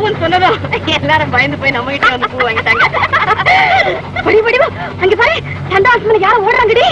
பூன்னு சொன்னதும் எல்லாரும் பயந்து போய் நம்ம கிட்ட வந்து பூ வாங்கிட்டாங்க. வடிவா அங்க பாரு, சண்டாசமன் யாரும் ஓடுறாங்கடி.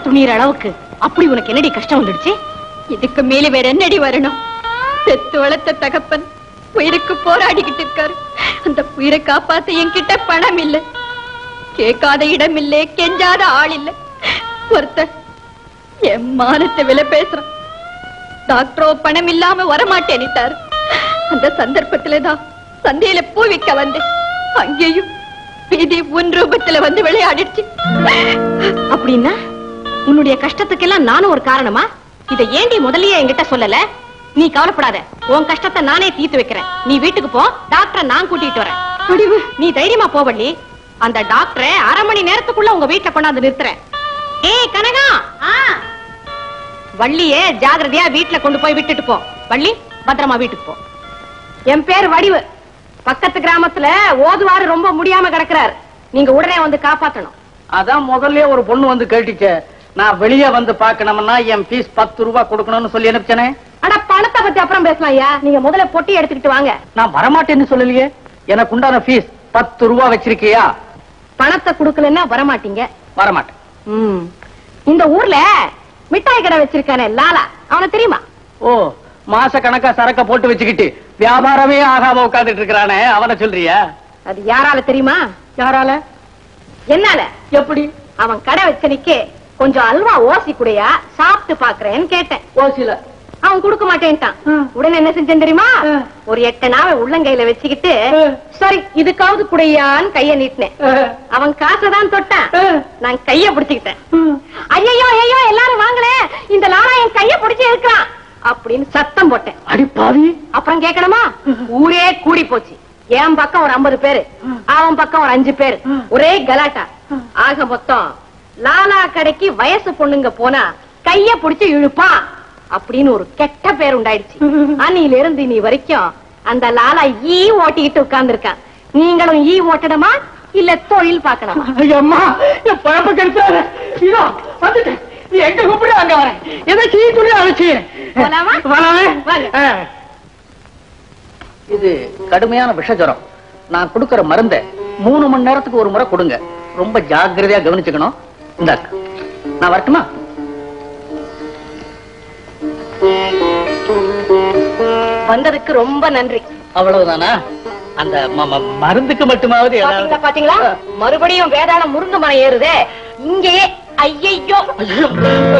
துணிற அளவுக்கு அப்படி உனக்கு என்னடி கஷ்டம் வந்துடுச்சு? இதுக்கு மேலே வேற என்னடி வரணும்? பெத்து வளர்த்த தகப்பன் உயிருக்கு போராடிக்கிட்டு இருக்காரு. அந்த உயிரை காப்பாத்த என்கிட்ட பணம் இல்ல, கேட்காத இடம் இல்ல, கெஞ்சாத ஆள் இல்ல. ஒருத்தர் என் மானத்தை விலை பேசுறான். டாக்டரோ பணம் இல்லாம வரமாட்டேன்னுட்டாரு. அந்த சந்தர்ப்பத்துலதான் சந்தையில பூ விற்க வந்தேன். அங்கேயும் வீதி உன் ரூபத்துல வந்து விளையாடிடுச்சு. அப்படின்னா உன்னுடைய கஷ்டத்துக்கெல்லாம் நானும் ஒரு காரணமா? இதை ஏண்டி முதல்லயே என்கிட்ட சொல்லல? நீ கவலைப்படாத, உன் கஷ்டத்தை நானே தீர்த்து வைக்கிறேன். நீ வீட்டுக்கு போ, டாக்டரை நான் கூட்டிட்டு வரேன். முடிவு நீ தைரியமா போவள்ளி. அந்த டாக்டரை 1/2 மணி நேரத்துக்குள்ள உங்க வீட்டுல கொண்டாந்து நிறுத்துறேன். ஏய் கனகா, வள்ளியே ஜாகிரதையா வீட்டுல கொண்டு போய் விட்டுட்டு போ. வள்ளி பத்திரமா வீட்டுக்கு போ. என் பேர் வடிவு. பக்கத்து கிராமத்துல ஓதுவாரு ரொம்ப முடியாம கிடக்குறாரு. நீங்க உடனே வந்து காப்பாத்தணும். அதான் முதல்ல ஒரு பொண்ணு வந்து கேட்டுச்சு. நான் வெளியே வந்து பாக்கணும்னா என் பீஸ் 10 ரூபாய் கொடுக்கணும்னு சொல்லி அனுப்பிச்சனே. ஆனா பணத்தை பத்தி அப்புறம் பேசலாம் ஐயா. நீங்க முதல்ல பொட்டி எடுத்துக்கிட்டு வாங்க. நான் வரமாட்டேன்னு சொல்லலையே. எனக்கு உண்டான பீஸ் 10 ரூபாய் வச்சிருக்கியா? பணத்தை கொடுக்கலன்னா வரமாட்டீங்க? வரமாட்டேன். இந்த ஊர்ல மிட்டாய் கடை வச்சிருக்கானே லாலா, அவனை தெரியுமா? ஓ, மாச கணக்கா சரக்க போட்டு வச்சுக்கிட்டு வியாபாரமே ஆகாம உட்கார்ந்துட்டு இருக்கிறானே, அவனை சொல்றியா? அது யாரால தெரியுமா? யாரால? என்னால. எப்படி? அவன் கடை வச்சனிக்கு கொஞ்சம் அல்வா ஓசி குடையா சாப்பிட்டு பாக்குறேன்னு கேட்டேன். ஓசில அவன் கொடுக்க மாட்டேன்ட்டான். உடனே என்ன செஞ்சேன் தெரியுமா? ஒரு 8 நாவை உள்ளங்கையில வச்சுக்கிட்டு சரி இதுக்காவது குடையான்னு கைய நீட்டினேன். அவன் காசைதான் தொட்டான், நான் கைய பிடிச்சுக்கிட்டேன். ஐயோ ஐயோ எல்லாரும் வாங்கல, இந்த லாலா என் கைய பிடிச்சு இருக்கிறான் அப்படின்னு சத்தம் போட்டேன். அடிப்பாவி. அப்புறம் கேட்கணுமா? ஊரே கூடி போச்சு. என் பக்கம் ஒரு 50 பேரு, அவன் பக்கம் ஒரு 5 பேரு, ஒரே கலாட்டா. ஆக மொத்தம் லாலா கடைக்கு வயசு பொண்ணுங்க போனா கைய புடிச்சு இழுப்பா அப்படின்னு ஒரு கெட்ட பேர் உண்டாயிடுச்சு. அன்னில இருந்து நீ வரைக்கும் அந்த லாலா ஈ ஓட்டிக்கிட்டு உட்கார்ந்து இருக்கான். நீங்களும் ஈ ஓட்டணுமா இல்ல தொழில் பார்க்கணுமா? அம்மா, என் பழப்ப கெடுத்தாரு. இதோ வந்துட்டேன். நீ எங்க கூப்பிடு அங்க வரேன். எதை சீ துணி அழைச்சி இது கடுமையான விஷஜரம். நான் கொடுக்கற மருந்த 3 மணி நேரத்துக்கு ஒரு முறை கொடுங்க. ரொம்ப ஜாக்கிரதையா கவனிச்சுக்கணும். இந்த நான் வரட்டுமா? வந்ததுக்கு ரொம்ப நன்றி. அவ்வளவுதானா? அந்த மருந்துக்கு மட்டுமாவது பாத்தீங்களா? மறுபடியும் வேதாளம் முருங்க மரம் ஏறுதே இங்கேயே. ஐயோ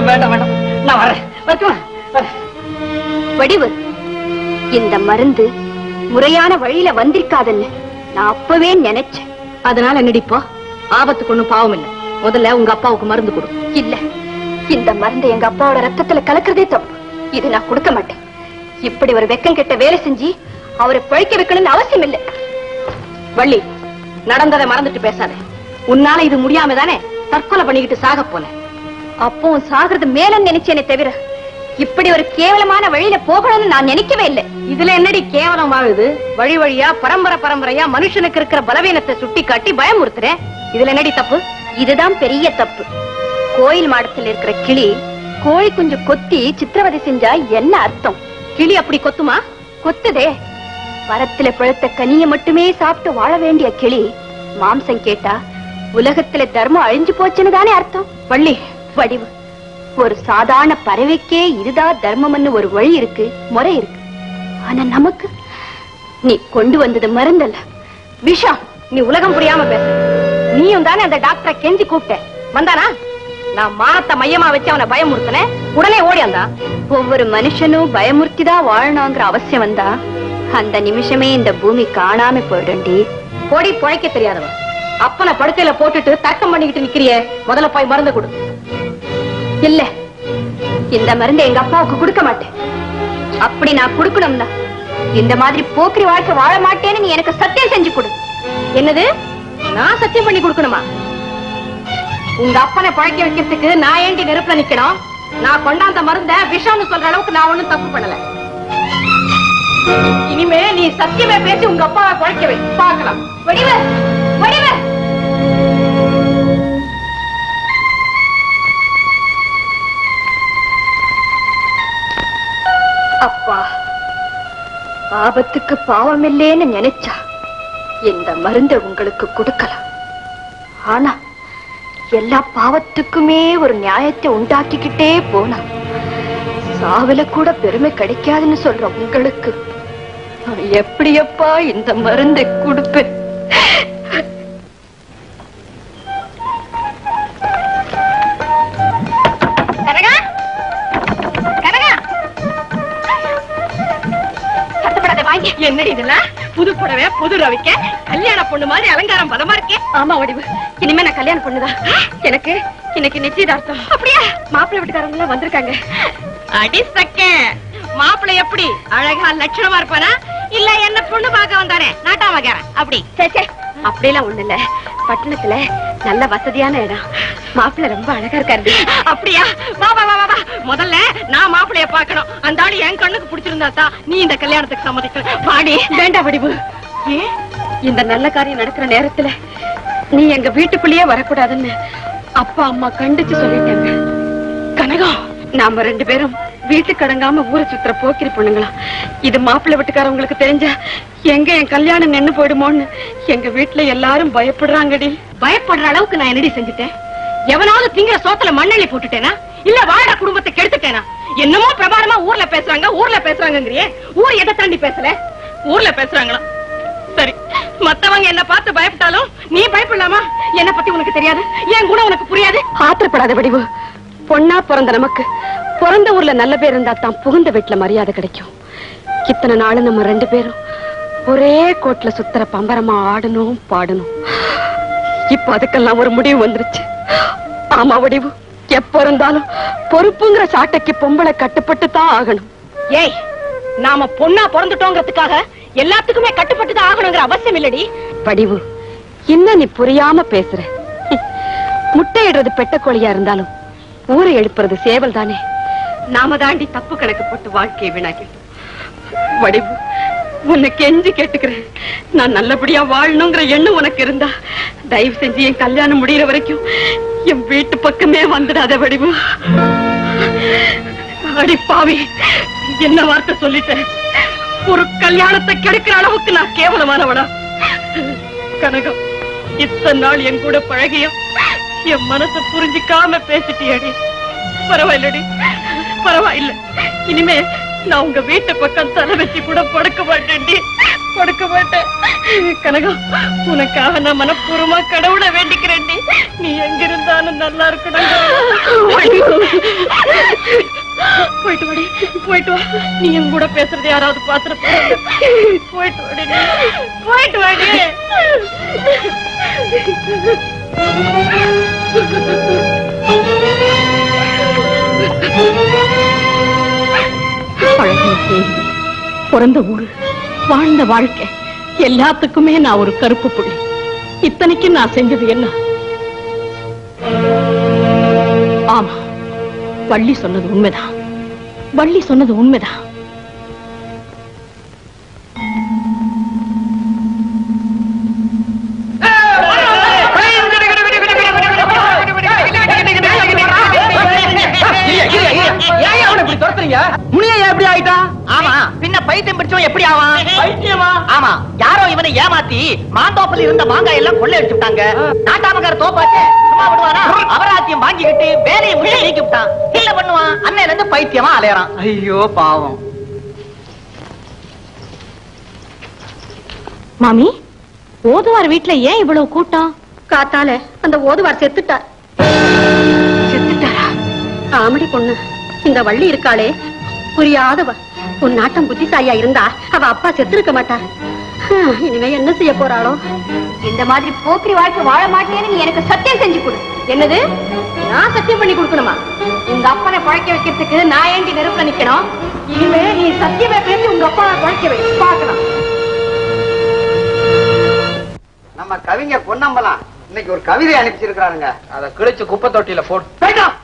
வேண்டாம் வேண்டாம், நான் வரேன். வடிவு, இந்த மருந்து முறையான வழியில வந்திருக்காதுன்னு நான் அப்பவே நினைச்சேன். அதனால நடிப்போ ஆபத்துக்கு ஒண்ணும் பாவம் இல்ல. முதல்ல உங்க அப்பாவுக்கு மருந்து கொடு. இல்ல, இந்த மருந்து எங்க அப்பாவோட ரத்தத்துல கலக்கிறதே தப்பு. இது நான் கொடுக்க மாட்டேன். இப்படி ஒரு வெக்கம் கெட்ட வேலை செஞ்சு அவரை பழிக்க வைக்கணும்னு அவசியம் இல்லை. வள்ளி, நடந்ததை மறந்துட்டு பேசாத. உன்னால இது முடியாம தானே தற்கொலை பண்ணிக்கிட்டு சாக போன. அப்போ சாகிறது மேல நினைச்சேனே தவிர இப்படி ஒரு கேவலமான வழியில போகணும்னு நான் நினைக்கவே இல்லை. இதுல என்னடி கேவலம் வாழுது? வழி வழியா பரம்பரையா மனுஷனுக்கு இருக்கிற பலவீனத்தை சுட்டி காட்டி பயமுறுத்துறேன். இதுல என்னடி தப்பு? இதுதான் பெரிய தப்பு. கோயில் மாடத்தில் இருக்கிற கிளி கோழி குஞ்சு கொத்தி சித்திரவதை செஞ்சா என்ன அர்த்தம்? கிளி அப்படி கொத்துமா? கொத்துதே. மரத்துல பழுத்த கனிய மட்டுமே சாப்பிட்டு வாழ வேண்டிய கிளி மாம்சம் கேட்டா உலகத்துல தர்மம் அழிஞ்சு போச்சுன்னு தானே அர்த்தம். வள்ளி, வடிவு, ஒரு சாதாரண பறவைக்கே இதுதான் தர்மம்னு ஒரு வழி இருக்கு, முறை இருக்கு. ஆனா நமக்கு நீ கொண்டு வந்தது மருந்தல்ல, விஷம். நீ உலகம் புரியாம பேச. நீயும் தானே அந்த டாக்டரை கெஞ்சி கூப்பிட்ட, வந்தானா? நான் மானத்தை மையமா வச்சு அவனை பயமுறுத்தினேன், உடனே ஓடியாந்தா. ஒவ்வொரு மனுஷனும் பயமுறுத்திதான் வாழணுங்கிற அவசியம் வந்தா அந்த நிமிஷமே இந்த பூமி காணாம போயிடும்டி. கோடி பொழைக்க தெரியாதவன் அப்பனை படுக்கையில போட்டுட்டு தர்க்கம் பண்ணிக்கிட்டு நிக்கிறியே, முதல்ல போய் மருந்து கொடு. இல்ல, இந்த மருந்து எங்க அப்பாவுக்கு கொடுக்க மாட்டேன். அப்படி நான் கொடுக்கணும்னா இந்த மாதிரி போக்கிரி வாழ்க்கை வாழ மாட்டேன்னு நீ எனக்கு சத்தியம் செஞ்சு கொடு. என்னது? நான் சத்தியம் பண்ணி கொடுக்கணுமா? உங்க அப்பனை பழைக்க வைக்கிறதுக்கு நான் ஏண்டி நெருப்புல நிக்கணும்? நான் கொண்டாந்த மருந்த விஷம்னு சொல்ற அளவுக்கு நான் ஒண்ணும் தப்பு பண்ணல. இனிமே நீ சத்தியமே பேசி உங்க அப்பாவை பழைக்க வை, பார்க்கலாம். வடிவ வடிவ அப்பா, ஆபத்துக்கு பாவம் இல்லேன்னு நினைச்சா இந்த மருந்தை உங்களுக்கு கொடுக்கலாம். ஆனா எல்லா பாவத்துக்குமே ஒரு நியாயத்தை உண்டாக்கிக்கிட்டே போனா சாவில கூட பெருமை கிடைக்காதுன்னு சொல்ற உங்களுக்கு நான் எப்படியப்பா இந்த மருந்தை கொடுப்பேன்? என்னடி இதெல்லாம்? புது புடவை, புது ரவிக்க, கல்யாண பொண்ணு மாதிரி அலங்காரம் பலமா இருக்கே. ஆமா வடிவு, இனிமே நான் கல்யாணம் பொண்ணுதான். எனக்கு இன்னைக்கு நிச்சயதார்த்தம். அப்படியா? மாப்பிள்ளை வீட்டுக்காரங்க எல்லாம் வந்திருக்காங்க. அடி சக்க, மாப்பிள்ளை எப்படி அழகா லட்சணமா இருப்பானா இல்ல என்ன பொண்ணு பார்க்க வந்தானே நாட்டாமக்காரன் அப்படி? சே, அப்படியெல்லாம் ஒண்ணு இல்ல. பட்டணத்துல நல்ல வசதியான இடம். மாப்பிள்ளை ரொம்ப அழகா இருக்காரு. அப்படியா? வா வா வா வா, முதல்ல நான் மாப்பிள்ளைய பார்க்கணும். அந்த ஆளு என் கண்ணுக்கு பிடிச்சிருந்தா தான் நீ இந்த கல்யாணத்துக்கு சம்மதிக்கணும். பாடி. வேண்டாம் வடிவு. ஏன்? இந்த நல்ல காரியம் நடக்கிற நேரத்துல நீ எங்க வீட்டுக்குள்ளேயே வரக்கூடாதுன்னு அப்பா அம்மா கண்டிச்சு சொல்லிட்டாங்க. கனகம், நாம 2 பேரும் வீட்டுக்கு அடங்காம ஊரை சுத்துற போக்கிரி பொண்ணுங்களா. இது மாப்பிள்ளை வீட்டுக்காரவங்களுக்கு தெரிஞ்சா எங்க என் கல்யாணம் நின்னு போயிடுமோன்னு எங்க வீட்டுல எல்லாரும் பயப்படுறாங்கடி. பயப்படுற அளவுக்கு நான் என்னடி செஞ்சுட்டேன்? எவனாவது திங்கிற சோத்துல மண்ணெண்ணி போட்டுட்டேனா இல்ல வாழ குடும்பத்தை கெடுத்துட்டேனா? என்னமோ பிரபாரமா ஊர்ல பேசுறாங்க ஊர்ல பேசுறாங்கங்கறியே, ஊர் எதை தாண்டி பேசல? ஊர்ல பேசுறாங்களா? சரி, மத்தவங்க என்ன பார்த்து பயப்பட்டாலும் நீ பயப்படலாமா? என்ன பத்தி உனக்கு தெரியாது, என் குணம் உனக்கு புரியாது. ஆத்திரப்படாத வடிவு. பொண்ணா பிறந்த நமக்கு பிறந்த ஊர்ல நல்ல பேர் இருந்தா தான் புகுந்த வீட்டுல மரியாதை கிடைக்கும். இத்தனை நாள் நம்ம 2 பேரும் ஒரே கோட்ல சுத்துற பம்பரமா ஆடணும் பாடணும். இப்ப அதுக்கெல்லாம் ஒரு முடிவு வந்துருச்சு. ஆமா வடிவு, எப்ப இருந்தாலும் பொறுப்புங்கிற சாட்டைக்கு பொம்பளை கட்டுப்பட்டு தான் ஆகணும். ஏய், நாம பொண்ணா பிறந்துட்டோங்கிறதுக்காக எல்லாத்துக்குமே கட்டுப்பட்டு தான் ஆகணுங்கிற அவசியம் இல்லடி. வடிவு, இன்னும் நீ புரியாம பேசுற. முட்டையிடுறது பெட்டக்கோழியா இருந்தாலும் ஊரை எழுப்புறது சேவல் தானே. நாம தாண்டி தப்பு கணக்கு போட்டு வாழ்க்கையை வீணாக்கிட்டோம். வடிவு, உன்னை கெஞ்சி கேட்டுக்கிறேன். நான் நல்லபடியா வாழணுங்கிற எண்ணம் உனக்கு இருந்தா தயவு செஞ்சு என் கல்யாணம் முடிகிற வரைக்கும் என் வீட்டு பக்கமே வந்துடாத வடிவு. அடி பாவி, என்ன வார்த்தை சொல்லிட்டேன்? ஒரு கல்யாணத்தை கெடுக்கிற அளவுக்கு நான் கேவலமானவனா? கனகம், இத்தனை நாள் என் கூட பழகியும் என் மனசை புரிஞ்சுக்காம பேசிட்டியடி. பரவாயில்லடி, பரவாயில்ல. இனிமே நான் உங்க வீட்டு பக்கம் தலை வச்சு கூட படுக்க மாட்டேன்டி, படுக்க மாட்டேன். கனகம், உனக்காக நான் மனப்பூர்வமா கடவுளை வேண்டிக்கிறேன்டி. நீ எங்க இருந்தாலும் நல்லா இருக்கணும். போயிட்டு வாடி, போயிட்டு வா. நீ என் கூட பேசுறது யாராவது பாத்துட்டு போயிட்டு வாடி, போயிட்டு வாடி. பிறந்த ஊரு, வாழ்ந்த வாழ்க்கை, எல்லாத்துக்குமே நான் ஒரு கருப்பு புள்ளி. இத்தனைக்கும் நான் செஞ்சது என்ன? ஆமா, வள்ளி சொன்னது உண்மைதான். வள்ளி சொன்னது உண்மைதான். பைத்தியம் பிடிச்சவன் எப்படி ஆவான்? பைத்தியமா? ஆமா, யாரோ இவனை ஏமாத்தி மாந்தோப்பில் இருந்த மாங்காய் எல்லாம் கொள்ளை அடிச்சுட்டாங்க. நாட்டாமக்கார தோப்பாச்சு சும்மா விடுவானா? அபராத்தியம் வாங்கிக்கிட்டு வேலையை முடிய நீக்கி விட்டான். இல்ல பண்ணுவான், அண்ணன் இருந்து பைத்தியமா அலையறான். ஐயோ பாவம். மாமி, ஓதுவார் வீட்டுல ஏன் இவ்வளவு கூட்டம்? காத்தால அந்த ஓதுவார் செத்துட்டார். செத்துட்டாரா? ஆமடி பொண்ணு, இந்த வள்ளி இருக்காளே புரியாதவ. உன் நாட்டம் புத்திசாலியா இருந்தா அவ அப்பா செத்துருக்க மாட்டார். இனிமே என்ன செய்ய போறாளோ? இந்த மாதிரி போக்கிரி வாழ்க்கை வாழ மாட்டேன்னு நீ எனக்கு சத்தியம் செஞ்சு கொடு. என்னது? நான் சத்தியம் பண்ணி கொடுக்கணுமா? உங்க அப்பனை பழைக்க வைக்கிறதுக்கு நான் ஏண்டி நெருப்புல நிக்கணும்? இனிமே நீ சத்தியமே பேசி உங்க அப்பா பழைக்க வை, பார்க்கலாம். நம்ம கவிஞர் பொன்னம்பலம் இன்னைக்கு ஒரு கவிதை அனுப்பிச்சிருக்காருங்க. அத கிழிச்சு குப்பை தொட்டியில போடு. வேண்டாம்,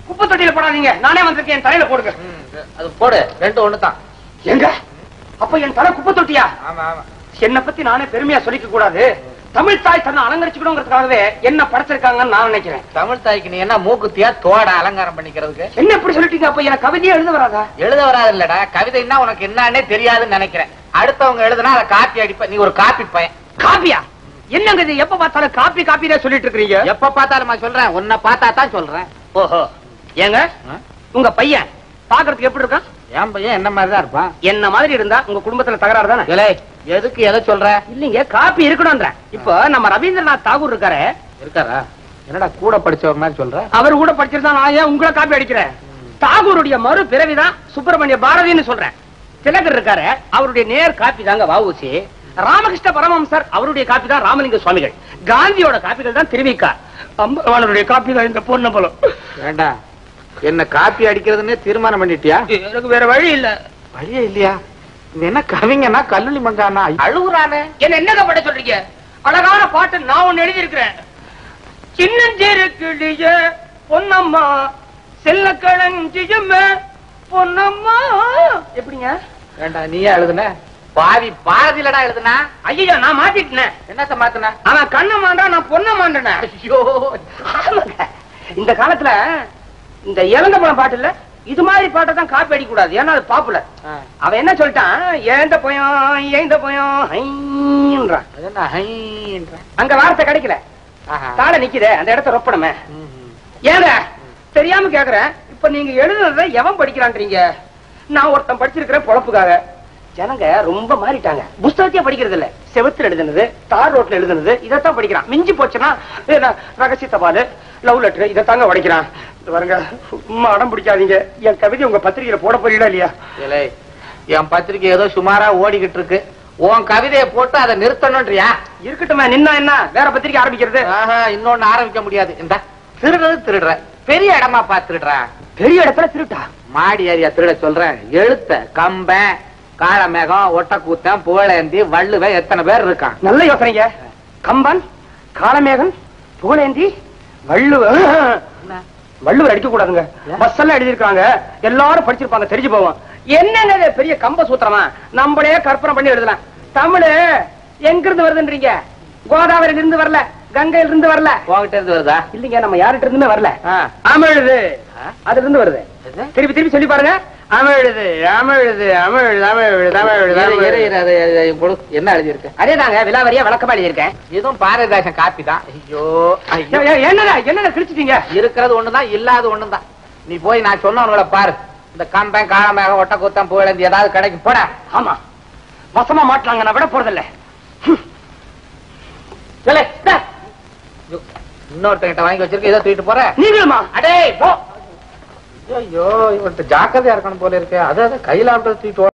குப்பை தொட்டியில போடாதீங்க, நானே வந்திருக்கேன், என் தலையில போடுங்க. அது போடு, ரெண்டு ஒண்ணுதான். எங்க அப்ப என் தலை குப்பை தொட்டியா? ஆமா ஆமா. என்ன பத்தி நானே பெருமையா சொல்லிக்க கூடாது. தமிழ் தாய் தன்னை அலங்கரிச்சுக்கணுங்கிறதுக்காகவே என்ன படைச்சிருக்காங்கன்னு நான் நினைக்கிறேன். தமிழ் தாய்க்கு நீ என்ன மூக்குத்தியா தோட அலங்காரம் பண்ணிக்கிறதுக்கு? என்ன இப்படி சொல்லிட்டீங்க? அப்ப எனக்கு கவிதையே எழுத வராதா? எழுத வராது இல்லடா, கவிதைன்னா உனக்கு என்னன்னே தெரியாதுன்னு நினைக்கிறேன். அடுத்தவங்க எழுதுனா அதை காப்பி அடிப்ப. நீ ஒரு காப்பி பையன். காப்பியா? என்னங்க இது? எப்ப பார்த்தாலும் காப்பி காப்பிதான் சொல்லிட்டு இருக்கீங்க. எப்ப பார்த்தாலும் நான் சொல்றேன், உன்னை பார்த்தா தான் சொல்றேன். ஓஹோ, ஏங்க உங்க பையன் பாக்குறதுக்கு எப்படி இருக்கான்? என் பையன் என்ன மாதிரிதான் இருப்பான். என்ன மாதிரி இருந்தா உங்க குடும்பத்துல தகராறு தானே? எதுக்கு எதை சொல்ற? இல்லீங்க, காப்பி இருக்கணும்ன்ற. இப்ப நம்ம ரவீந்திரநாத் தாகூர் இருக்காரு. இருக்காரா? என்னடா கூட படிச்சவர் மாதிரி சொல்ற? அவர் கூட படிச்சிருந்தா நான் ஏன் உங்களை காப்பி அடிக்கிறேன்? தாகூருடைய மறு பிறவிதான் சுப்பிரமணிய பாரதின்னு சொல்றேன். திலகர் இருக்காரு, அவருடைய நேர் காப்பி தாங்க வஉசி. ராமகிருஷ்ண பரமஹம்சர் அவருடைய காப்பி தான் ராமலிங்க சுவாமிகள். காந்தியோட காப்பிகள் தான் திருவிக்கா. அம்பவானுடைய காப்பி தான் இந்த பொன்னம்பலம். வேண்டா, என்ன காப்பி அடிக்கிறதுன்னே தீர்மானம் பண்ணிட்டியா? எனக்கு வேற வழி இல்ல. வழியே இல்லையா? என்ன கவிங்கன்னா கல்லூரி மங்கானா அழுகுறானே? என்ன என்னங்க பட சொல்றீங்க? அழகான பாட்டு நான் ஒண்ணு எழுதி இருக்கிறேன். சின்னஞ்சிறு கிளிய பொன்னம்மா செல்ல களஞ்சியமே பொன்னம்மா. எப்படிங்க? வேண்டா, நீயே எழுதுன? பாவி பாரதியிலடா எழுதுனா? ஐயா, நான் மாத்திட்டேன். என்னத்த மாத்தின? அவன் கண்ணம்மாண்டா, நான் பொன்னம்மாண்டேன். ஐயோ, இந்த காலத்துல இந்த இறந்த பழம் பாட்டு இல்ல, இது மாதிரி பாட்டை தான் காப்பி அடிக்க கூடாது, ஏன்னா அது பாப்புலர். அவன் என்ன சொல்லிட்டான்? ஏந்த போயும் ஏந்த போயும் அங்க வார்த்தை கிடைக்கல, தாள நிக்குதே, அந்த இடத்த ரொப்பணுமே. ஏங்க தெரியாம கேக்குறேன், இப்ப நீங்க எழுதுறத எவன் படிக்கிறான்றீங்க? நான் ஒருத்தன் படிச்சிருக்கிறேன் பொழப்புக்காக. ஜனங்க ரொம்ப மாறிட்டாங்க. புஸ்தகத்தையே படிக்கிறது இல்ல, செவத்துல எழுதுனது, தார் ரோட்ல எழுதுனது, இதைத்தான் படிக்கிறான். மிஞ்சி போச்சுன்னா ரகசிய தபால், லவ் லெட்டர், இதைத்தாங்க உடைக்கிறான். வருங்க, சும்மா அடம் பிடிக்காதீங்க. என் கவிதை உங்க பத்திரிகையில போட போறீங்களா இல்லையா? என் பத்திரிகை ஏதோ சுமாரா ஓடிக்கிட்டு இருக்கு, உன் கவிதையை போட்டு அதை நிறுத்தணும்ன்றியா? இருக்கட்டுமே, நின்னா என்ன வேற பத்திரிகை ஆரம்பிக்கிறது? இன்னொன்னு ஆரம்பிக்க முடியாது. இந்த திருடுறது திருடுற, பெரிய இடமா பாத்துடுற. பெரிய இடத்துல திருட்டா? மாடி ஏரியா திருட சொல்றேன். எழுத்த கம்பன், காளமேகம், ஒட்டக்கூத்தன், புகழேந்தி, வள்ளுவன், எத்தனை பேர் இருக்கான்? நல்ல யோசனைங்க. கம்பன், காளமேகன், புகழேந்தி, வள்ளுவர். வள்ளுவர் அடிக்க கூடாதுங்க. பஸ் எல்லாம் எழுதிருக்காங்க, எல்லாரும் படிச்சிருப்பாங்க, தெரிஞ்சு போவோம். என்னங்க பெரிய கம்ப சூத்திரமா? நம்மளே கற்பனை பண்ணி எழுதலாம். தமிழ் எங்க இருந்து வருதுன்றீங்க? கோதாவரியில இருந்து வரல, கங்கையில இருந்து வரல. உங்ககிட்ட இருந்து வருதா? இல்லீங்க, நம்ம யார்கிட்ட இருந்துமே வரல. அமிழுது அதுல இருந்து வருது. திருப்பி திருப்பி சொல்லி பாருங்க. அமிழுது அமிழுது அமிழுது அமிழுது அமிழுது. என்ன எழுதியிருக்கு? அதேதாங்க, விலாவரியா விளக்கமா எழுதியிருக்கேன். இதுவும் பாரதிதாசன் காப்பி தான். ஐயோ என்னடா என்னடா கிழிச்சிட்டீங்க? இருக்கிறது ஒண்ணுதான், இல்லாத ஒண்ணுதான். நீ போய் நான் சொன்னவங்களை பாரு. இந்த கம்பன், காளமேகம், ஒட்டக்கூத்தன், புகழேந்தி ஏதாவது கிடைக்கும் போட. ஆமா, வசமா மாட்டலாங்க, நான் விட போறதில்ல. இன்னொருத்தங்கிட்ட வாங்கி வச்சிருக்க, ஏதோ தூக்கிட்டு போற. நீங்களுமா? அடே போ. ஐயோ, இவன்ட்ட ஜாக்கிரதையா இருக்கணும் போல இருக்கு. அதாவது கையில தூக்கிட்டு